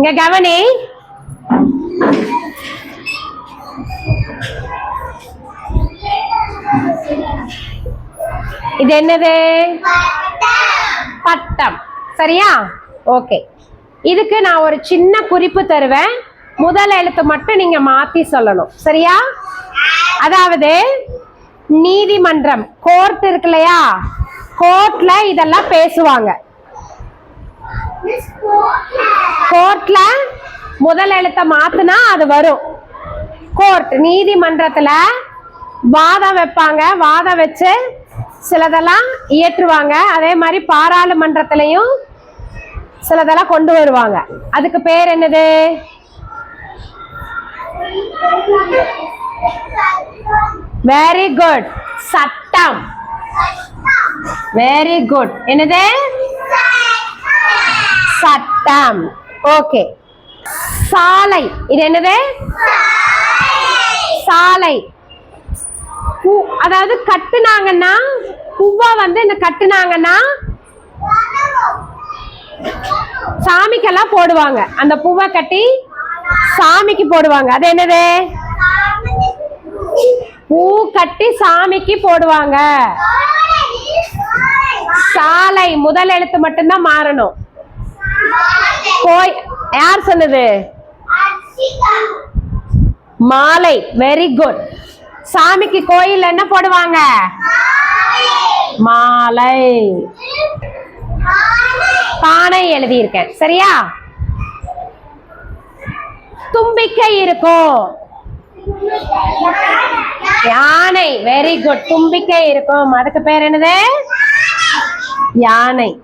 இங்க கவனி. இது என்னது? பட்டம். சரியா? ஓகே. இதுக்கு நான் ஒரு சின்ன குறிப்பு தருவேன். முதல் எழுத்து மட்டும் நீங்க மாத்தி சொல்லணும். சரியா? அதாவது நீதிமன்றம், கோர்ட் இருக்கு இல்லையா, கோர்ட்ல இதெல்லாம் பேசுவாங்க. கோர்ட்ல முதல் எழுத்த மாத்துனா அது வரும். கோர்ட், நீதிமன்றத்துல வாதம் வைப்பாங்க. வாதம் வச்சு சிலதெல்லாம் இயற்றுவாங்க. அதே மாதிரி பாராளுமன்றத்திலையும் சிலதெல்லாம் கொண்டு வருவாங்க. அதுக்கு பேர் என்னது? வெரி குட், சட்டம். Very good. என்னது? சட்டம். ஓகே. சாலை, இது என்னது? சாலை. அதாவது கட்டுனாங்கன்னா, பூவா இந்த கட்டுனாங்கன்னா சாமிக்கெல்லாம் போடுவாங்க. அந்த பூவை கட்டி சாமிக்கு போடுவாங்க. அது என்னது? பூ கட்டி சாமிக்கு போடுவாங்க. சாலை முதல் எழுத்து மட்டும்தான் மாறணும். யார் சொன்னது? மாலை. Very good. சாமிக்கு கோயில் என்ன போடுவாங்க? மாலை. பானை எழுதியிருக்கேன். சரியா? தும்பிக்கை இருக்கும். யானை. Very good. தும்பிக்கை இருக்கும். அதுக்கு பேர் என்னது? யானை.